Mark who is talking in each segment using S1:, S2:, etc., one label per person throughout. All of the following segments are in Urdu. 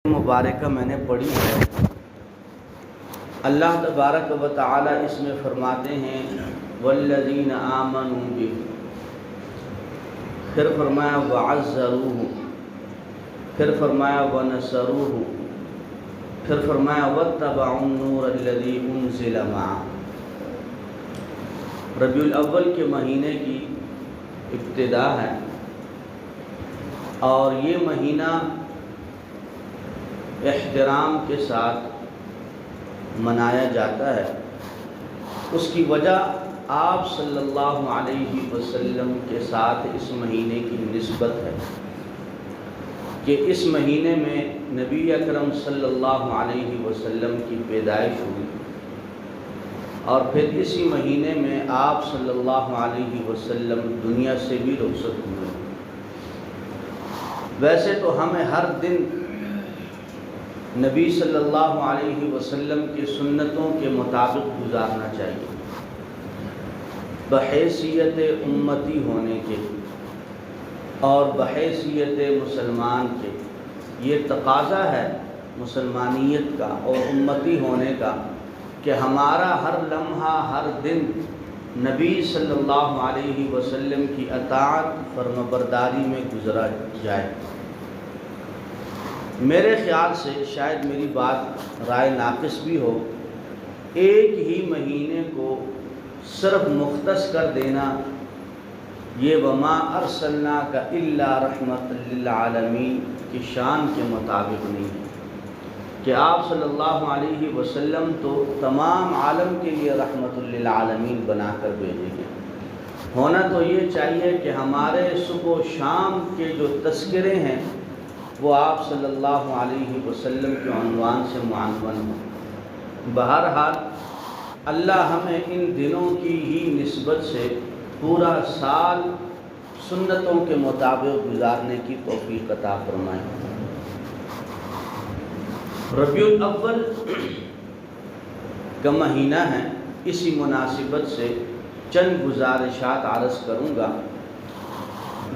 S1: مبارکہ میں نے پڑھی ہے، اللہ تبارک و تعالی اس میں فرماتے ہیں والذین آمنوا بہ، پھر فرمایا وعزروہ، پھر فرمایا ونصروہ، پھر فرمایا واتبعوا النور الذی انزل معہ۔ ربیع الاول کے مہینے کی ابتدا ہے اور یہ مہینہ احترام کے ساتھ منایا جاتا ہے۔ اس کی وجہ آپ صلی اللہ علیہ وسلم کے ساتھ اس مہینے کی نسبت ہے کہ اس مہینے میں نبی اکرم صلی اللہ علیہ وسلم کی پیدائش ہوئی اور پھر اسی مہینے میں آپ صلی اللہ علیہ وسلم دنیا سے بھی رخصت ہوئے۔ ویسے تو ہمیں ہر دن نبی صلی اللہ علیہ وسلم کی سنتوں کے مطابق گزارنا چاہیے، بحیثیت امتی ہونے کے اور بحیثیت مسلمان کے۔ یہ تقاضا ہے مسلمانیت کا اور امتی ہونے کا کہ ہمارا ہر لمحہ ہر دن نبی صلی اللہ علیہ وسلم کی اطاعت فرمانبرداری میں گزرا جائے۔ میرے خیال سے شاید میری بات رائے ناقص بھی ہو، ایک ہی مہینے کو صرف مختص کر دینا یہ وما ارسلناک الا رحمۃ للعالمین کی شان کے مطابق نہیں ہے کہ آپ صلی اللہ علیہ وسلم تو تمام عالم کے لیے رحمت للعالمین بنا کر بھیجے گئے۔ ہونا تو یہ چاہیے کہ ہمارے صبح و شام کے جو تذکرے ہیں وہ آپ صلی اللہ علیہ وسلم کے عنوان سے معنون ہوں۔ بہرحال اللہ ہمیں ان دنوں کی ہی نسبت سے پورا سال سنتوں کے مطابق گزارنے کی توفیق عطا فرمائے۔ ربیع الاول کا مہینہ ہے، اسی مناسبت سے چند گزارشات عرض کروں گا۔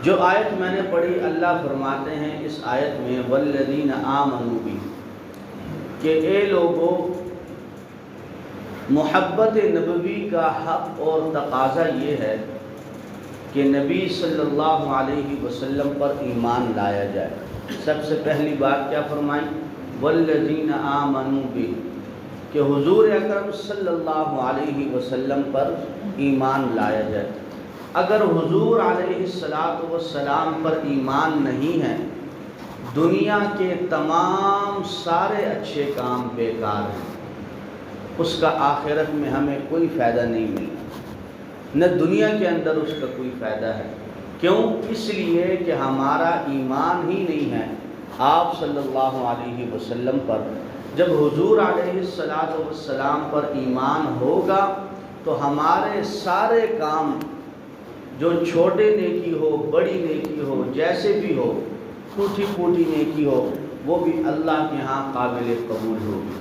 S1: جو آیت میں نے پڑھی اللہ فرماتے ہیں اس آیت میں والذین آمنوا بہ، کہ اے لوگوں محبت نبوی کا حق اور تقاضا یہ ہے کہ نبی صلی اللہ علیہ وسلم پر ایمان لایا جائے۔ سب سے پہلی بات کیا فرمائی؟ والذین آمنوا بہ، کہ حضور اکرم صلی اللہ علیہ وسلم پر ایمان لایا جائے۔ اگر حضور علیہ السلام پر ایمان نہیں ہے، دنیا کے تمام سارے اچھے کام بیکار ہیں، اس کا آخرت میں ہمیں کوئی فائدہ نہیں ملتا، نہ دنیا کے اندر اس کا کوئی فائدہ ہے۔ کیوں؟ اس لیے کہ ہمارا ایمان ہی نہیں ہے آپ صلی اللہ علیہ وسلم پر۔ جب حضور علیہ السلام پر ایمان ہوگا تو ہمارے سارے کام، جو چھوٹے نیکی ہو بڑی نیکی ہو جیسے بھی ہو، ٹوٹی پھوٹی نیکی ہو، وہ بھی اللہ کے ہاں قابل قبول ہوگی۔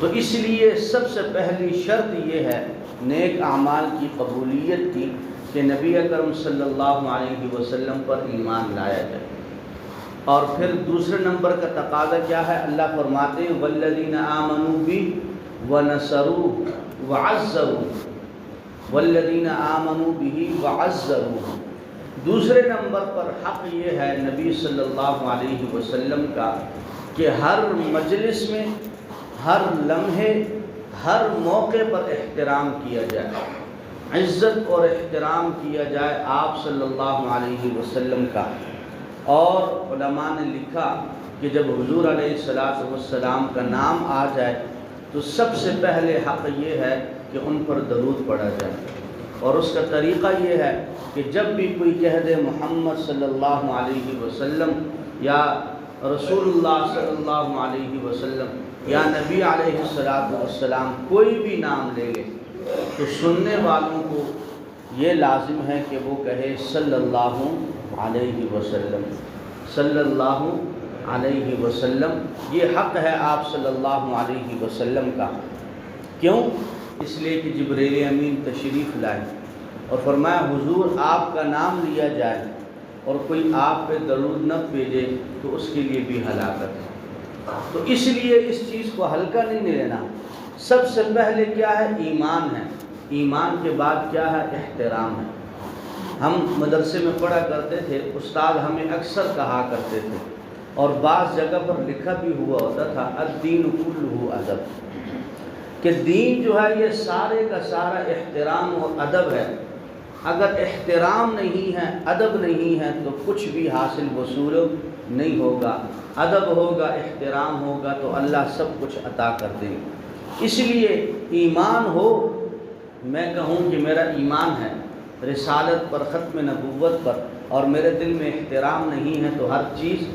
S1: تو اس لیے سب سے پہلی شرط یہ ہے نیک اعمال کی قبولیت کی کہ نبی اکرم صلی اللہ علیہ وسلم پر ایمان لایا جائے۔ اور پھر دوسرے نمبر کا تقاضا کیا ہے؟ اللہ فرماتے ہیں والذین آمنوا بہ ونصروہ وعزروہ، والذین آمنوا بہ وعزروہ۔ دوسرے نمبر پر حق یہ ہے نبی صلی اللہ علیہ وسلم کا کہ ہر مجلس میں، ہر لمحے، ہر موقع پر احترام کیا جائے، عزت اور احترام کیا جائے آپ صلی اللہ علیہ وسلم کا۔ اور علماء نے لکھا کہ جب حضور علیہ السلام کا نام آ جائے تو سب سے پہلے حق یہ ہے کہ ان پر درود پڑھا جائے، اور اس کا طریقہ یہ ہے کہ جب بھی کوئی کہہ دے محمد صلی اللہ علیہ وسلم یا رسول اللہ صلی اللہ علیہ وسلم یا نبی علیہ السلام، کوئی بھی نام لے لے تو سننے والوں کو یہ لازم ہے کہ وہ کہے صلی اللہ علیہ وسلم، صلی اللہ علیہ وسلم۔ یہ حق ہے آپ صلی اللہ علیہ وسلم کا۔ کیوں؟ اس لیے کہ جبریل امین تشریف لائے اور فرمایا حضور آپ کا نام لیا جائے اور کوئی آپ پہ درود نہ بھیجے تو اس کے لیے بھی ہلاکت ہے۔ تو اس لیے اس چیز کو ہلکا نہیں لینا۔ سب سے پہلے کیا ہے؟ ایمان ہے۔ ایمان کے بعد کیا ہے؟ احترام ہے۔ ہم مدرسے میں پڑھا کرتے تھے، استاد ہمیں اکثر کہا کرتے تھے، اور بعض جگہ پر لکھا بھی ہوا ہوتا تھا، الدین کلہ ادب، کہ دین جو ہے یہ سارے کا سارا احترام اور ادب ہے۔ اگر احترام نہیں ہے، ادب نہیں ہے، تو کچھ بھی حاصل وصول نہیں ہوگا۔ ادب ہوگا، احترام ہوگا تو اللہ سب کچھ عطا کر دیں گے۔ اس لیے ایمان ہو، میں کہوں کہ میرا ایمان ہے رسالت پر، ختم نبوت پر، اور میرے دل میں احترام نہیں ہے تو ہر چیز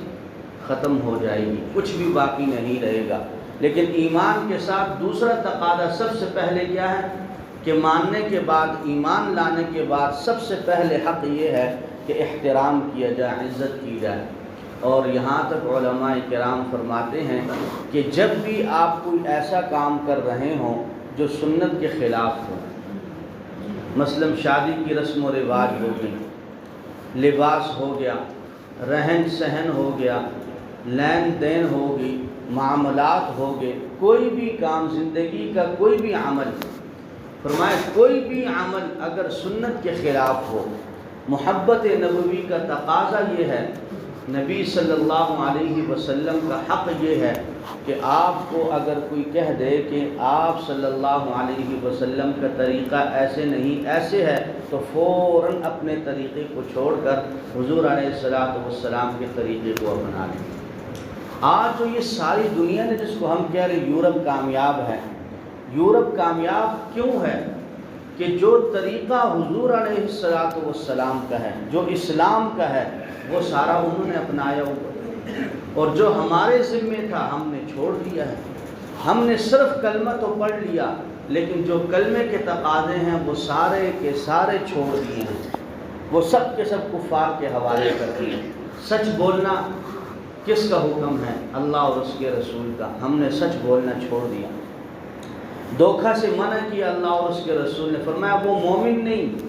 S1: ختم ہو جائے گی، کچھ بھی باقی نہیں رہے گا۔ لیکن ایمان کے ساتھ دوسرا تقاضا سب سے پہلے کیا ہے کہ ماننے کے بعد، ایمان لانے کے بعد سب سے پہلے حق یہ ہے کہ احترام کیا جائے، عزت کی جائے۔ اور یہاں تک علماء کرام فرماتے ہیں کہ جب بھی آپ کوئی ایسا کام کر رہے ہوں جو سنت کے خلاف ہو، مثلا شادی کی رسم و رواج ہو گئی، لباس ہو گیا، رہن سہن ہو گیا، لین دین ہوگی، معاملات ہو گئے، کوئی بھی کام، زندگی کا کوئی بھی عمل، فرمایا کوئی بھی عمل اگر سنت کے خلاف ہو، محبت نبوی کا تقاضا یہ ہے، نبی صلی اللہ علیہ وسلم کا حق یہ ہے کہ آپ کو اگر کوئی کہہ دے کہ آپ صلی اللہ علیہ وسلم کا طریقہ ایسے نہیں ایسے ہے، تو فوراً اپنے طریقے کو چھوڑ کر حضور علیہ السلام کے طریقے کو اپنا لیں۔ آج تو یہ ساری دنیا نے، جس کو ہم کہہ رہے یورپ کامیاب ہے، یورپ کامیاب کیوں ہے؟ کہ جو طریقہ حضور علیہ السلام کا ہے، جو اسلام کا ہے، وہ سارا انہوں نے اپنایا ہوا، اور جو ہمارے ذمے تھا ہم نے چھوڑ دیا ہے۔ ہم نے صرف کلمہ تو پڑھ لیا، لیکن جو کلمے کے تقاضے ہیں وہ سارے کے سارے چھوڑ دیے ہیں، وہ سب کے سب کفار کے حوالے کر دیے۔ سچ بولنا کس کا حکم ہے؟ اللہ اور اس کے رسول کا۔ ہم نے سچ بولنا چھوڑ دیا، دھوکہ سے منع کیا اللہ اور اس کے رسول نے۔ فرمایا وہ مومن نہیں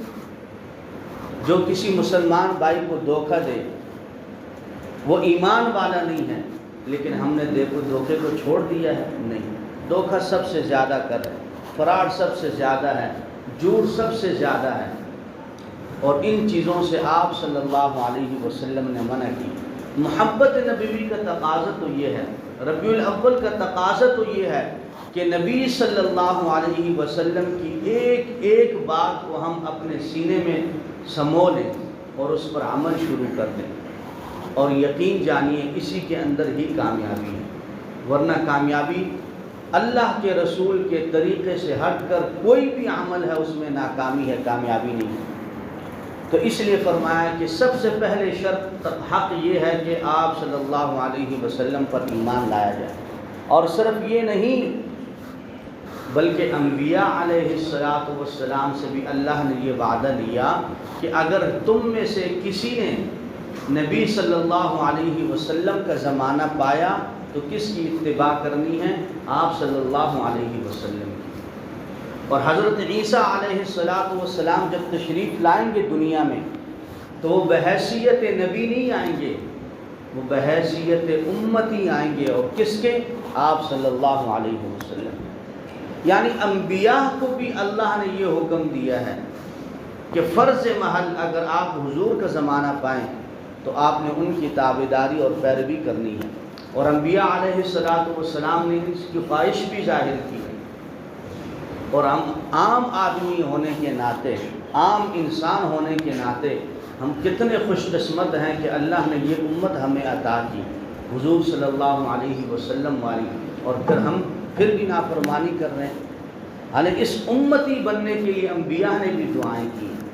S1: جو کسی مسلمان بھائی کو دھوکہ دے، وہ ایمان والا نہیں ہے۔ لیکن ہم نے دیکھو دھوکے کو چھوڑ دیا ہے؟ نہیں، دھوکہ سب سے زیادہ کر رہے ہیں، فراڈ سب سے زیادہ ہے، جھوٹ سب سے زیادہ ہے، اور ان چیزوں سے آپ صلی اللہ علیہ وسلم نے منع کی۔ محبت نبوی کا تقاضا تو یہ ہے، ربیع الاول کا تقاضا تو یہ ہے کہ نبی صلی اللہ علیہ وسلم کی ایک ایک بات کو ہم اپنے سینے میں سمو لیں اور اس پر عمل شروع کر دیں، اور یقین جانیے اسی کے اندر ہی کامیابی ہے۔ ورنہ کامیابی اللہ کے رسول کے طریقے سے ہٹ کر کوئی بھی عمل ہے اس میں ناکامی ہے، کامیابی نہیں ہے۔ تو اس لیے فرمایا کہ سب سے پہلے شرط حق یہ ہے کہ آپ صلی اللہ علیہ وسلم پر ایمان لایا جائے، اور صرف یہ نہیں بلکہ انبیاء علیہ السلام سے بھی اللہ نے یہ وعدہ لیا کہ اگر تم میں سے کسی نے نبی صلی اللہ علیہ وسلم کا زمانہ پایا تو کس کی اتباع کرنی ہے؟ آپ صلی اللہ علیہ وسلم کی۔ اور حضرت عیسیٰ علیہ السلام جب تشریف لائیں گے دنیا میں تو وہ بحیثیت نبی نہیں آئیں گے، وہ بحیثیت امتی آئیں گے، اور کس کے؟ آپ صلی اللہ علیہ وسلم۔ یعنی انبیاء کو بھی اللہ نے یہ حکم دیا ہے کہ فرض محل اگر آپ حضور کا زمانہ پائیں تو آپ نے ان کی تابعداری اور پیروی کرنی ہے۔ اور انبیاء علیہ السلام نے اس کی خواہش بھی ظاہر کی ہے، اور ہم عام آدمی ہونے کے ناطے، عام انسان ہونے کے ناطے ہم کتنے خوش قسمت ہیں کہ اللہ نے یہ امت ہمیں عطا کی، حضور صلی اللہ علیہ وسلم والی، اور پھر ہم پھر بھی نافرمانی کر رہے ہیں۔ حالانکہ اس امتی بننے کے لیے انبیاء نے بھی دعائیں کی ہیں۔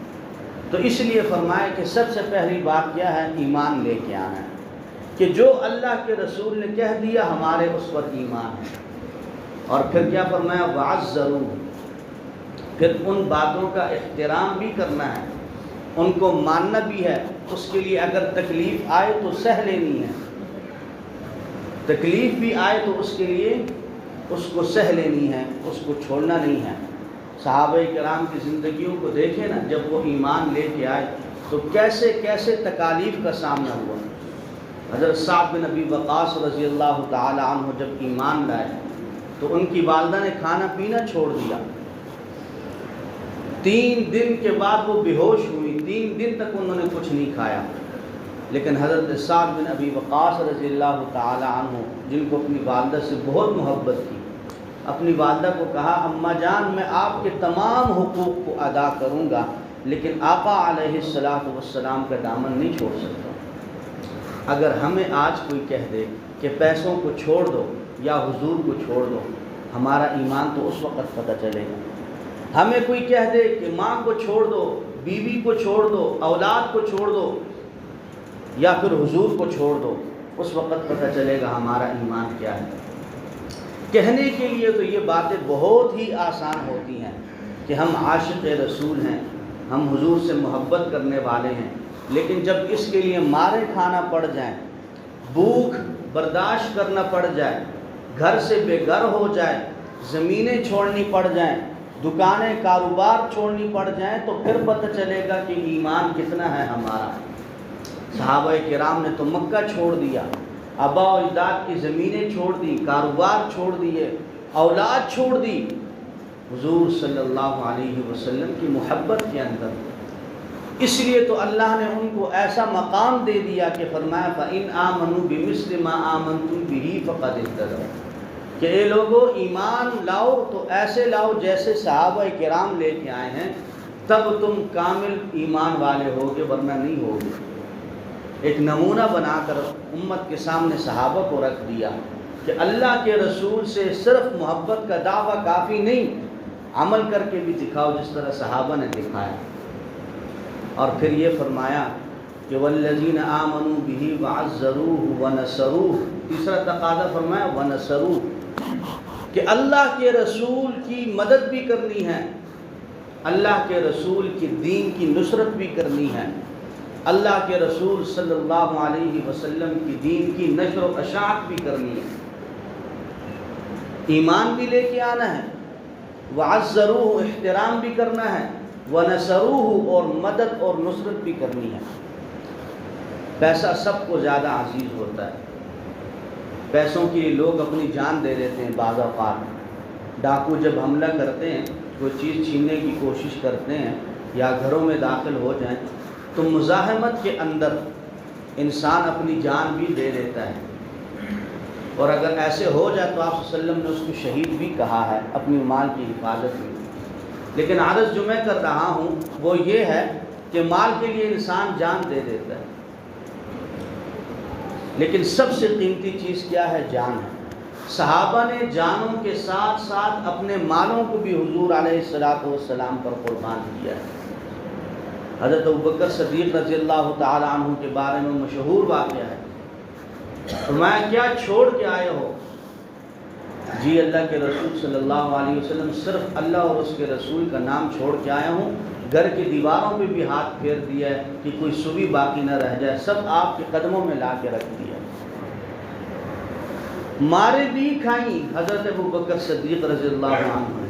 S1: تو اس لیے فرمایا کہ سب سے پہلی بات کیا ہے؟ ایمان لے کے آنا ہے، کہ جو اللہ کے رسول نے کہہ دیا ہمارے اس پر ایمان ہے۔ اور پھر کیا فرمایا؟ وَعَزَّرُوهُ، پھر ان باتوں کا احترام بھی کرنا ہے، ان کو ماننا بھی ہے۔ اس کے لیے اگر تکلیف آئے تو سہ لینی ہے، تکلیف بھی آئے تو اس کے لیے اس کو سہ لینی ہے، اس کو چھوڑنا نہیں ہے۔ صحابہ کرام کی زندگیوں کو دیکھیں نا، جب وہ ایمان لے کے آئے تو کیسے کیسے تکالیف کا سامنا ہوا۔ حضرت سعد بن ابی وقاص رضی اللہ تعالی عنہ جب ایمان لائے تو ان کی والدہ نے کھانا پینا چھوڑ دیا۔ 3 دن کے بعد وہ بے ہوش ہوئی، 3 دن تک انہوں نے کچھ نہیں کھایا۔ لیکن حضرت سعد بن ابی وقاص رضی اللہ تعالی عنہ جن کو اپنی والدہ سے بہت محبت تھی، اپنی والدہ کو کہا اماں جان میں آپ کے تمام حقوق کو ادا کروں گا لیکن آقا علیہ السلام کا دامن نہیں چھوڑ سکتا۔ اگر ہمیں آج کوئی کہہ دے کہ پیسوں کو چھوڑ دو یا حضور کو چھوڑ دو، ہمارا ایمان تو اس وقت پتہ چلے گا۔ ہمیں کوئی کہہ دے کہ ماں کو چھوڑ دو، بیوی کو چھوڑ دو، اولاد کو چھوڑ دو یا پھر حضور کو چھوڑ دو، اس وقت پتہ چلے گا ہمارا ایمان کیا ہے۔ کہنے کے لیے تو یہ باتیں بہت ہی آسان ہوتی ہیں کہ ہم عاشق رسول ہیں، ہم حضور سے محبت کرنے والے ہیں، لیکن جب اس کے لیے مارے کھانا پڑ جائیں، بھوک برداشت کرنا پڑ جائے، گھر سے بے گھر ہو جائے، زمینیں چھوڑنی پڑ جائیں، دکانیں کاروبار چھوڑنی پڑ جائیں، تو پھر پتہ چلے گا کہ ایمان کتنا ہے ہمارا۔ صحابہ کرام نے تو مکہ چھوڑ دیا، آبا و اجداد کی زمینیں چھوڑ دی، کاروبار چھوڑ دیے، اولاد چھوڑ دی، حضور صلی اللہ علیہ وسلم کی محبت کے اندر۔ اس لیے تو اللہ نے ان کو ایسا مقام دے دیا کہ فرمایا فَإِنْ آمَنُوا بِمِثْلِ مَا آمَنْتُمْ بِهِ فَقَدِ اهْتَدَوْا، کہ اے لوگو ایمان لاؤ تو ایسے لاؤ جیسے صحابہ کرام لے کے آئے ہیں، تب تم کامل ایمان والے ہوگے، ورنہ نہیں ہوگے۔ ایک نمونہ بنا کر امت کے سامنے صحابہ کو رکھ دیا کہ اللہ کے رسول سے صرف محبت کا دعویٰ کافی نہیں، عمل کر کے بھی دکھاؤ جس طرح صحابہ نے دکھایا۔ اور پھر یہ فرمایا کہ والذین آمنوا بہ وعزروہ ونصروہ، تیسرا تقاضا فرمایا ونصروہ، کہ اللہ کے رسول کی مدد بھی کرنی ہے، اللہ کے رسول کی دین کی نصرت بھی کرنی ہے، اللہ کے رسول صلی اللہ علیہ وسلم کی دین کی نشر و اشاعت بھی کرنی ہے، ایمان بھی لے کے آنا ہے، وعزروہ احترام بھی کرنا ہے، ونصروہ اور مدد اور نصرت بھی کرنی ہے۔ پیسہ سب کو زیادہ عزیز ہوتا ہے، پیسوں کے لیے لوگ اپنی جان دے دیتے ہیں۔ بعض اوقات ڈاکو جب حملہ کرتے ہیں، کوئی چیز چھیننے کی کوشش کرتے ہیں یا گھروں میں داخل ہو جائیں تو مزاحمت کے اندر انسان اپنی جان بھی دے دیتا ہے، اور اگر ایسے ہو جائے تو آپ صلی اللہ علیہ وسلم نے اس کو شہید بھی کہا ہے اپنی مال کی حفاظت میں۔ لیکن عرض جو میں کر رہا ہوں وہ یہ ہے کہ مال کے لیے انسان جان دے دیتا ہے، لیکن سب سے قیمتی چیز کیا ہے؟ جان ہے۔ صحابہ نے جانوں کے ساتھ ساتھ اپنے مالوں کو بھی حضور علیہ السلام پر قربان کیا ہے۔ حضرت ابوبکر صدیق رضی اللہ تعالی عنہ کے بارے میں مشہور واقعہ ہے، فرمایا کیا چھوڑ کے آئے ہو؟ جی اللہ کے رسول صلی اللہ علیہ وسلم صرف اللہ اور اس کے رسول کا نام چھوڑ کے آیا ہوں، گھر کی دیواروں پہ بھی ہاتھ پھیر دیا ہے کہ کوئی سوئی باقی نہ رہ جائے، سب آپ کے قدموں میں لا کے رکھ دیا۔ مارے بھی کھائیں حضرت ابوبکر صدیق رضی اللہ عنہ نے،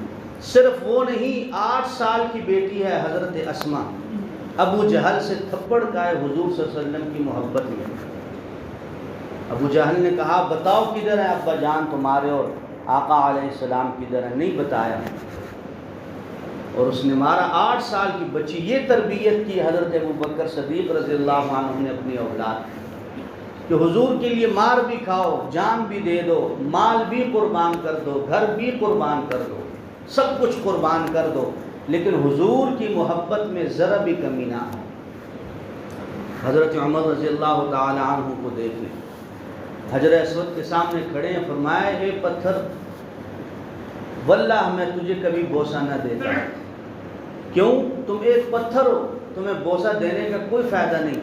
S1: صرف وہ نہیں، 8 سال کی بیٹی ہے حضرت اسما، ابو جہل سے تھپڑ کھائے حضور صلی اللہ علیہ وسلم کی محبت میں۔ ابو جہل نے کہا بتاؤ کدھر ہے ابا جان تمہارے، اور آقا علیہ السلام کدھر ہے؟ نہیں بتایا، اور اس نے مارا۔ 8 سال کی بچی، یہ تربیت کی حضرت ابوبکر صدیق رضی اللہ عنہ نے اپنی اولاد کہ حضور کے لیے مار بھی کھاؤ، جان بھی دے دو، مال بھی قربان کر دو، گھر بھی قربان کر دو، سب کچھ قربان کر دو، لیکن حضور کی محبت میں ذرا بھی کمی نہ ہو۔ حضرت عمر رضی اللہ تعالی عنہ کو دیکھ لیں، حجر اسود کے سامنے کھڑے ہیں، فرمایا اے پتھر واللہ میں تجھے کبھی بوسہ نہ دیتا۔ کیوں؟ تم ایک پتھر ہو، تمہیں بوسہ دینے کا کوئی فائدہ نہیں،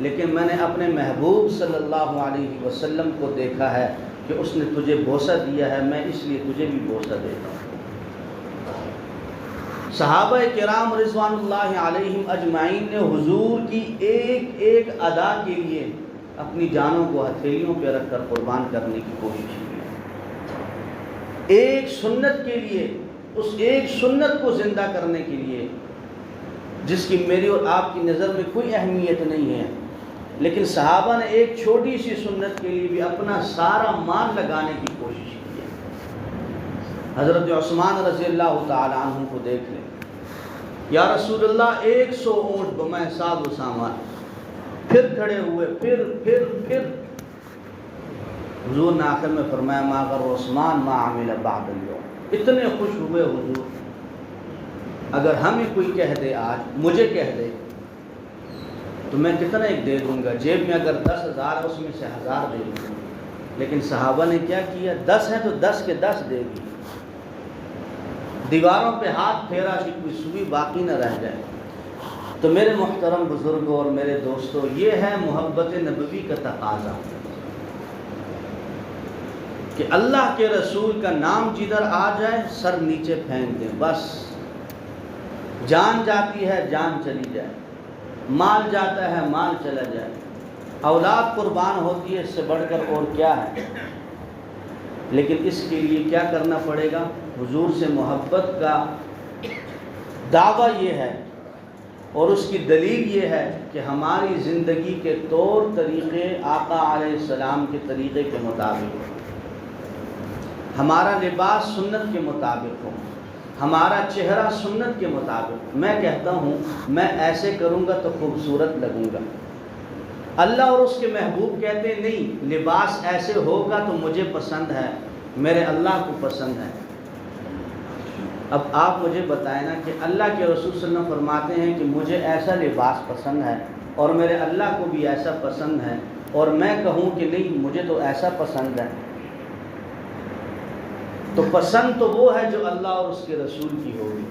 S1: لیکن میں نے اپنے محبوب صلی اللہ علیہ وسلم کو دیکھا ہے کہ اس نے تجھے بوسہ دیا ہے، میں اس لیے تجھے بھی بوسہ دیتا ہوں۔ صحابہ کرام رضوان اللہ علیہم اجمعین نے حضور کی ایک ایک ادا کے لیے اپنی جانوں کو ہتھیلیوں پہ رکھ کر قربان کرنے کی کوشش کی، ایک سنت کے لیے، اس ایک سنت کو زندہ کرنے کے لیے۔ جس کی میری اور آپ کی نظر میں کوئی اہمیت نہیں ہے، لیکن صحابہ نے ایک چھوٹی سی سنت کے لیے بھی اپنا سارا مال لگانے کی کوشش کی ہے۔ حضرت عثمان رضی اللہ تعالی عنہ کو دیکھ لیں، یا رسول اللہ 100 اونٹ بمہ ساز و سامان، پھر کھڑے ہوئے، پھر حضور نے آخر میں فرمایا ما غر عثمان ما عمل بعد اليوم۔ اتنے خوش ہوئے حضور، اگر ہمیں کوئی کہہ دے، آج مجھے کہہ دے تو میں کتنا ایک دے دوں گا، جیب میں اگر 10,000 ہے اس میں سے 1000 دے دوں گا، لیکن صحابہ نے کیا کیا، 10 ہیں تو 10 کے 10 دے دی، دیواروں پہ ہاتھ پھیرا کہ کوئی سوئی باقی نہ رہ جائے۔ تو میرے محترم بزرگوں اور میرے دوستوں، یہ ہے محبت نبوی کا تقاضا کہ اللہ کے رسول کا نام جدھر آ جائے سر نیچے پھینک دیں، بس جان جاتی ہے جان چلی جائے، مال جاتا ہے مال چلا جائے، اولاد قربان ہوتی ہے، اس سے بڑھ کر اور کیا ہے۔ لیکن اس کے لیے کیا کرنا پڑے گا؟ حضور سے محبت کا دعویٰ یہ ہے اور اس کی دلیل یہ ہے کہ ہماری زندگی کے طور طریقے آقا علیہ السلام کے طریقے کے مطابق ہو، ہمارا لباس سنت کے مطابق ہو، ہمارا چہرہ سنت کے مطابق۔ میں کہتا ہوں میں ایسے کروں گا تو خوبصورت لگوں گا، اللہ اور اس کے محبوب کہتے ہیں نہیں، لباس ایسے ہوگا تو مجھے پسند ہے، میرے اللہ کو پسند ہے۔ اب آپ مجھے بتائیں نا کہ اللہ کے رسول صلی اللہ علیہ وسلم فرماتے ہیں کہ مجھے ایسا لباس پسند ہے اور میرے اللہ کو بھی ایسا پسند ہے، اور میں کہوں کہ نہیں مجھے تو ایسا پسند ہے، تو پسند تو وہ ہے جو اللہ اور اس کے رسول کی ہوگی،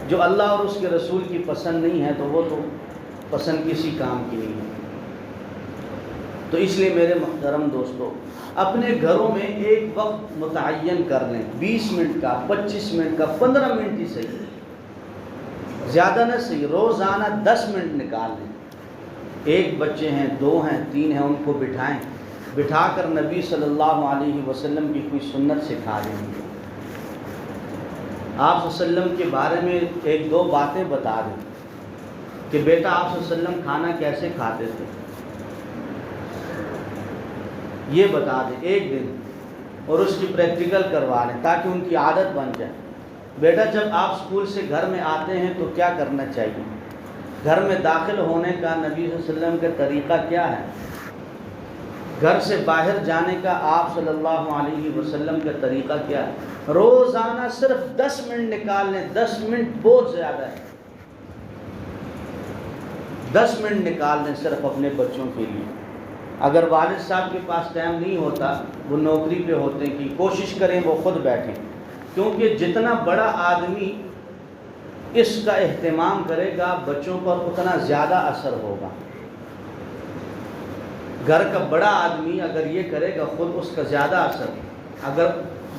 S1: جو اللہ اور اس کے رسول کی پسند نہیں ہے تو وہ تو پسند کسی کام کی نہیں ہے۔ تو اس لیے میرے محترم دوستو، اپنے گھروں میں ایک وقت متعین کر لیں، 20 منٹ کا، 25 منٹ کا، 15 منٹ ہی صحیح، زیادہ نہ صحیح، روزانہ 10 منٹ نکال لیں۔ ایک بچے ہیں، 2 ہیں، 3 ہیں، ان کو بٹھائیں، بٹھا کر نبی صلی اللہ علیہ وسلم کی کوئی سنت سکھا دیں گے، آپ صلی اللہ علیہ وسلم کے بارے میں 1-2 باتیں بتا دیں کہ بیٹا آپ صلی اللہ علیہ وسلم کھانا کیسے کھاتے تھے، یہ بتا دیں ایک دن، اور اس کی پریکٹیکل کروا لیں تاکہ ان کی عادت بن جائے۔ بیٹا جب آپ اسکول سے گھر میں آتے ہیں تو کیا کرنا چاہیے، گھر میں داخل ہونے کا نبی صلی اللہ علیہ وسلم کا طریقہ کیا ہے، گھر سے باہر جانے کا آپ صلی اللہ علیہ وسلم کا طریقہ کیا ہے۔ روزانہ صرف 10 منٹ نکال لیں، 10 منٹ بہت زیادہ ہے، 10 منٹ نکال لیں صرف اپنے بچوں کے لیے۔ اگر والد صاحب کے پاس ٹائم نہیں ہوتا، وہ نوکری پہ ہوتے ہیں، کہ کوشش کریں وہ خود بیٹھیں، کیونکہ جتنا بڑا آدمی اس کا اہتمام کرے گا بچوں پر اتنا زیادہ اثر ہوگا۔ گھر کا بڑا آدمی اگر یہ کرے گا خود، اس کا زیادہ اثر، اگر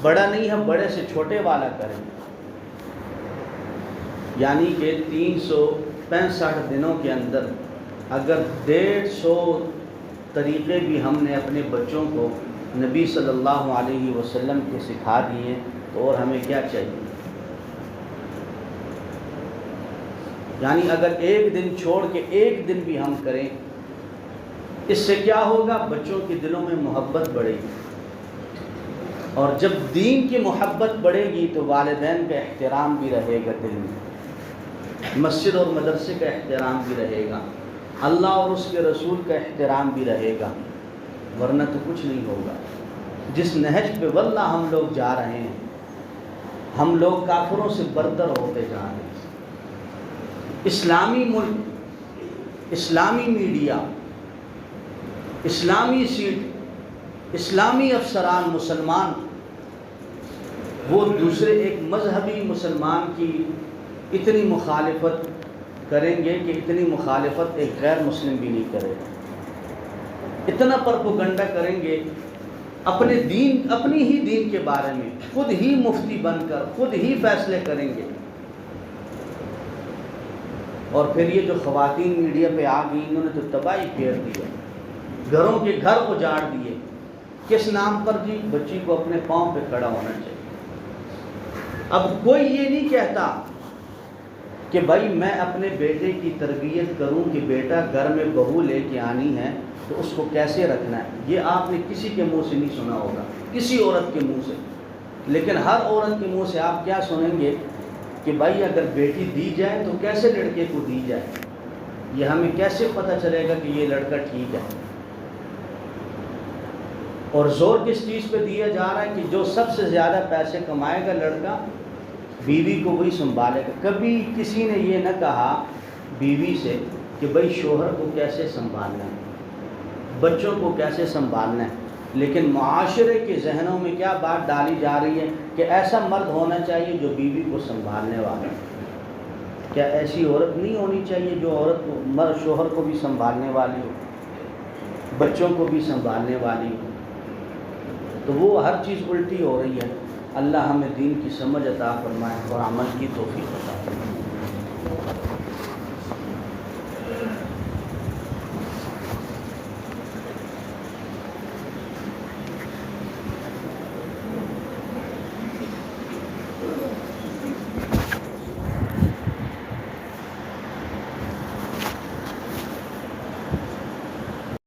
S1: بڑا نہیں ہے بڑے سے چھوٹے والا کریں، یعنی کہ 365 دنوں کے اندر اگر 150 طریقے بھی ہم نے اپنے بچوں کو نبی صلی اللہ علیہ وسلم کے سکھا دیے تو اور ہمیں کیا چاہیے۔ یعنی اگر ایک دن چھوڑ کے ایک دن بھی ہم کریں، اس سے کیا ہوگا، بچوں کے دلوں میں محبت بڑھے گی، اور جب دین کی محبت بڑھے گی تو والدین کا احترام بھی رہے گا دل میں، مسجد اور مدرسے کا احترام بھی رہے گا، اللہ اور اس کے رسول کا احترام بھی رہے گا، ورنہ تو کچھ نہیں ہوگا۔ جس نہج پہ واللہ ہم لوگ جا رہے ہیں، ہم لوگ کافروں سے برتر ہوتے جا رہے ہیں۔ اسلامی ملک، اسلامی میڈیا، اسلامی سیٹ، اسلامی افسران مسلمان، وہ دوسرے ایک مذہبی مسلمان کی اتنی مخالفت کریں گے کہ اتنی مخالفت ایک غیر مسلم بھی نہیں کرے گا، اتنا پروپیگنڈا کریں گے اپنے دین، اپنی ہی دین کے بارے میں، خود ہی مفتی بن کر خود ہی فیصلے کریں گے۔ اور پھر یہ جو خواتین میڈیا پہ آ گئی، انہوں نے تو تباہی پھیر دی ہے، گھروں کے گھر اجاڑ دیے، کس نام پر جی، بچی کو اپنے پاؤں پہ کھڑا ہونا چاہیے۔ اب کوئی یہ نہیں کہتا کہ بھائی میں اپنے بیٹے کی تربیت کروں کہ بیٹا گھر میں بہو لے کے آنی ہے تو اس کو کیسے رکھنا ہے. یہ آپ نے کسی کے منہ سے نہیں سنا ہوگا, کسی عورت کے منہ سے. لیکن ہر عورت کے منہ سے آپ کیا سنیں گے کہ بھائی اگر بیٹی دی جائے تو کیسے لڑکے کو دی جائے, یہ ہمیں کیسے پتہ چلے گا کہ یہ لڑکا ٹھیک ہے. اور زور کس چیز پہ دیا جا رہا ہے کہ جو سب سے زیادہ پیسے کمائے گا لڑکا, بیوی کو وہی سنبھالے گا. کبھی کسی نے یہ نہ کہا بیوی سے کہ بھائی شوہر کو کیسے سنبھالنا ہے, بچوں کو کیسے سنبھالنا ہے. لیکن معاشرے کے ذہنوں میں کیا بات ڈالی جا رہی ہے کہ ایسا مرد ہونا چاہیے جو بیوی کو سنبھالنے والا ہے. کیا ایسی عورت نہیں ہونی چاہیے جو عورت کو, مرد شوہر کو بھی سنبھالنے والی ہو, بچوں کو بھی سنبھالنے والی ہو. تو وہ ہر چیز الٹی ہو رہی ہے. اللہ ہمیں دین کی سمجھ عطا فرمائے اور عمل کی توفیق عطا فرمائے.